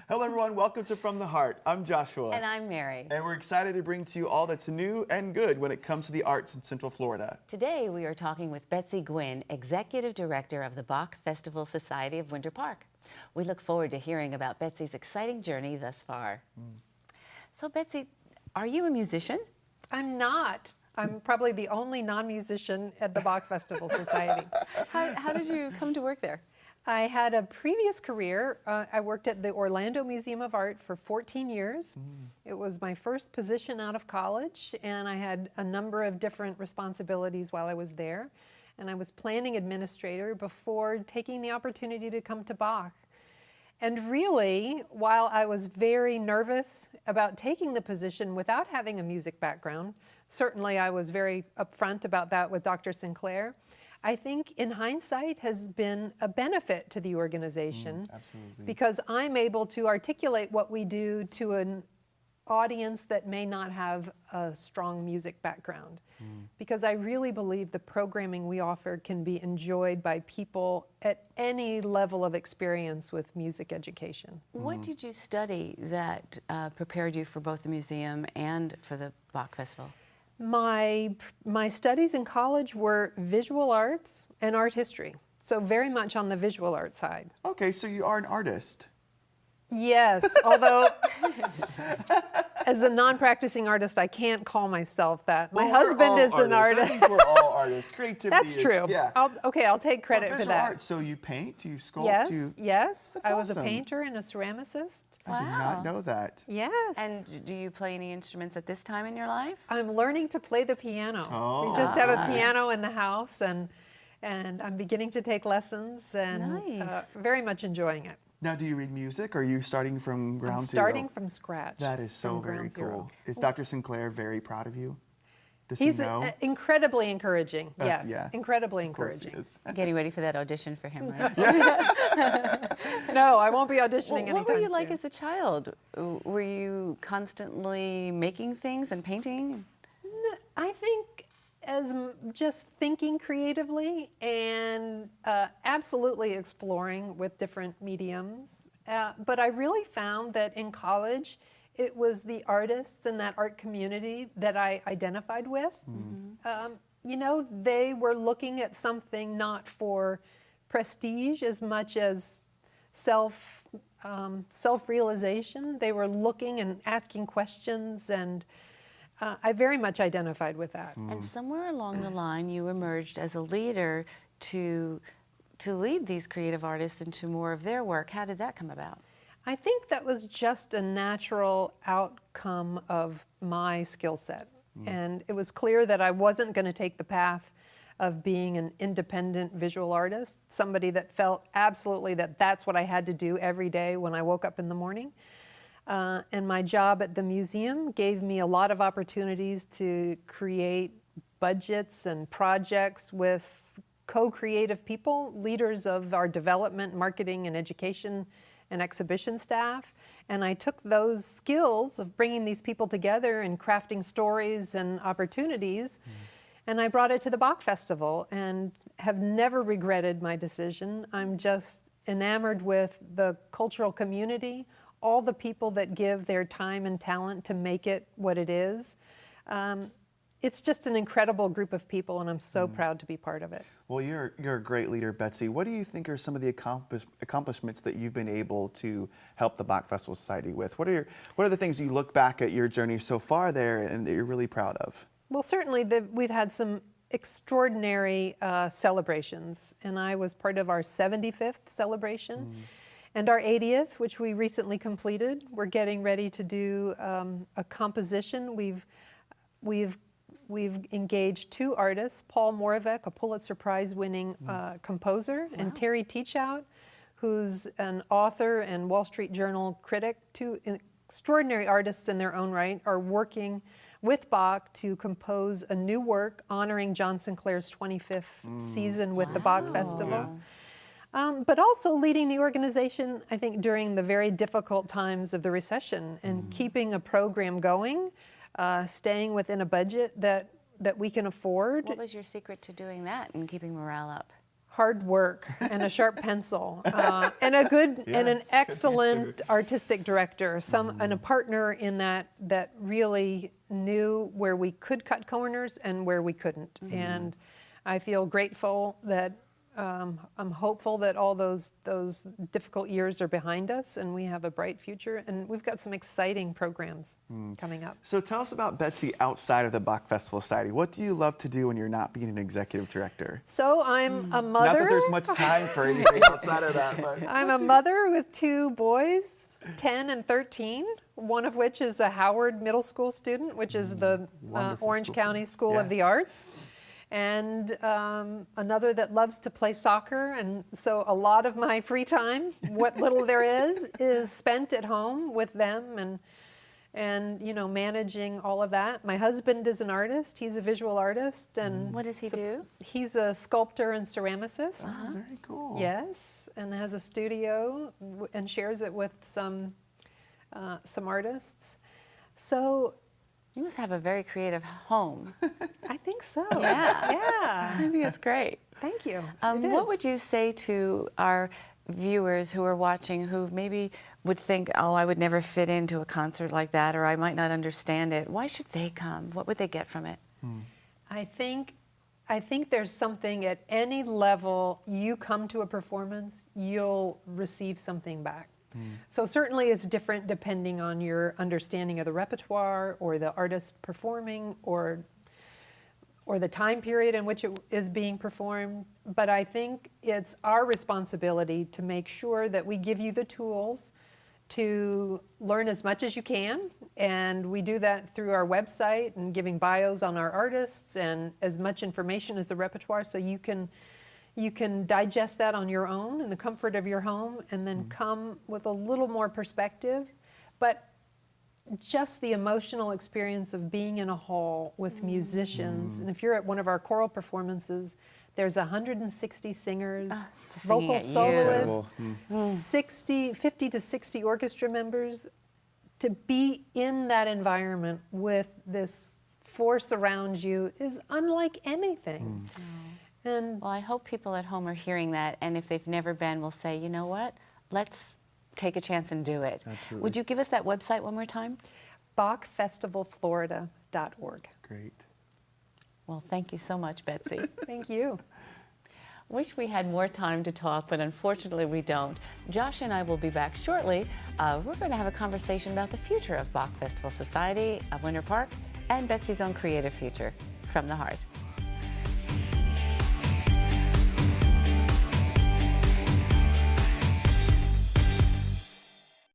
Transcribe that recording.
Hello everyone, welcome to From the Heart. I'm Joshua. And I'm Mary. And we're excited to bring to you all that's new and good when it comes to the arts in Central Florida. Today we are talking with Betsy Gwynn, Executive Director of the Bach Festival Society of Winter Park. We look forward to hearing about Betsy's exciting journey thus far. So Betsy, are you a musician? I'm not. I'm probably the only non-musician at the Bach Festival Society. How did you come to work there? I had a previous career. I worked at the Orlando Museum of Art for 14 years. It was my first position out of college, and I had a number of different responsibilities while I was there. And I was planning administrator before taking the opportunity to come to Bach. And really, while I was very nervous about taking the position without having a music background, certainly I was very upfront about that with Dr. Sinclair, I think in hindsight has been a benefit to the organization. Absolutely. Because I'm able to articulate what we do to an audience that may not have a strong music background. Because I really believe the programming we offer can be enjoyed by people at any level of experience with music education. What did you study that prepared you for both the museum and for the Bach Festival? My studies in college were visual arts and art history, so very much on the visual art side. Okay, so you are an artist. Yes, although as a non-practicing artist, I can't call myself that. My Well, we're husband all is an artists. artist. I think we're all artists. Creativity That's is, true. Yeah. I'll take credit for Visual that. art, so you paint, you sculpt, Yes, yes. That's I was awesome. a painter and a ceramicist. I did not know that. Yes. And do you play any instruments at this time in your life? I'm learning to play the piano. Oh, We just have a nice. piano in the house, and I'm beginning to take lessons, and Nice. very much enjoying it. Now, do you read music, or are you starting from ground I'm zero? starting from scratch. That is so from very ground zero. cool. Is Dr. Sinclair very proud of you? Does He's he know? incredibly encouraging. That's- Yes, yeah. incredibly Of course he encouraging. is. Getting ready for that audition for him, right? No, I won't be auditioning anytime What were you like soon. as a child? Were you constantly making things and painting? I think as just thinking creatively and absolutely exploring with different mediums. But I really found that in college, it was the artists and that art community that I identified with. You know, they were looking at something not for prestige as much as self-realization. They were looking and asking questions, and I very much identified with that. And somewhere along the line, you emerged as a leader to lead these creative artists into more of their work. How did that come about? I think that was just a natural outcome of my skill set. And it was clear that I wasn't going to take the path of being an independent visual artist, somebody that felt absolutely that that's what I had to do every day when I woke up in the morning. And my job at the museum gave me a lot of opportunities to create budgets and projects with co-creative people, leaders of our development, marketing, and education and exhibition staff. And I took those skills of bringing these people together and crafting stories and opportunities, and I brought it to the Bach Festival and have never regretted my decision. I'm just enamored with the cultural community, all the people that give their time and talent to make it what it is. It's just an incredible group of people, and I'm so proud to be part of it. Well, you're a great leader, Betsy. What do you think are some of the accomplishments that you've been able to help the Bach Festival Society with? What are the things you look back at your journey so far there and that you're really proud of? Well, certainly we've had some extraordinary celebrations, and I was part of our 75th celebration. And our 80th, which we recently completed. We're getting ready to do a composition. We've engaged two artists, Paul Moravec, a Pulitzer Prize-winning composer, and Terry Teachout, who's an author and Wall Street Journal critic. Two extraordinary artists in their own right are working with Bach to compose a new work honoring John Sinclair's 25th season with the Bach Festival. But also leading the organization, I think, during the very difficult times of the recession and keeping a program going, staying within a budget that we can afford. What was your secret to doing that and keeping morale up? hard work and a sharp pencil and a good Yeah, and an it's a good excellent artistic director, and a partner in that really knew where we could cut corners and where we couldn't. And I feel grateful that I'm hopeful that all those difficult years are behind us and we have a bright future, and we've got some exciting programs coming up. So tell us about Betsy outside of the Bach Festival Society. What do you love to do when you're not being an executive director? So I'm a mother. Not that there's much time for anything outside of that, but I'm a mother with 2 boys, 10 and 13, one of which is a Howard Middle School student, which is the Wonderful Orange school. County School Yeah. of the Arts, and another that loves to play soccer. And so a lot of my free time, what little there is spent at home with them and managing all of that. My husband is an artist. He's a visual artist. And What does he do? he's a sculptor and ceramicist. very cool. Yes, and has a studio and shares it with some artists. So You must have a very creative home. I think so. Yeah. Yeah. I think that's great. Thank you. What would you say to our viewers who are watching who maybe would think, oh, I would never fit into a concert like that, or I might not understand it? Why should they come? What would they get from it? I think there's something at any level you come to a performance, you'll receive something back. So certainly it's different depending on your understanding of the repertoire or the artist performing or the time period in which it is being performed. But I think it's our responsibility to make sure that we give you the tools to learn as much as you can. And we do that through our website and giving bios on our artists and as much information as the repertoire, so you can digest that on your own in the comfort of your home and then come with a little more perspective. But just the emotional experience of being in a hall with musicians, and if you're at one of our choral performances, there's 160 singers, just singing vocal at you. soloists, 50 to 60 orchestra members. To be in that environment with this force around you is unlike anything. And Well, I hope people at home are hearing that, and if they've never been, will say, you know what, let's take a chance and do it. Absolutely. Would you give us that website one more time? BachFestivalFlorida.org. Great. Well, thank you so much, Betsy. Thank you. Wish we had more time to talk, but unfortunately we don't. Josh and I will be back shortly. We're going to have a conversation about the future of Bach Festival Society of Winter Park and Betsy's own creative future. From the Heart.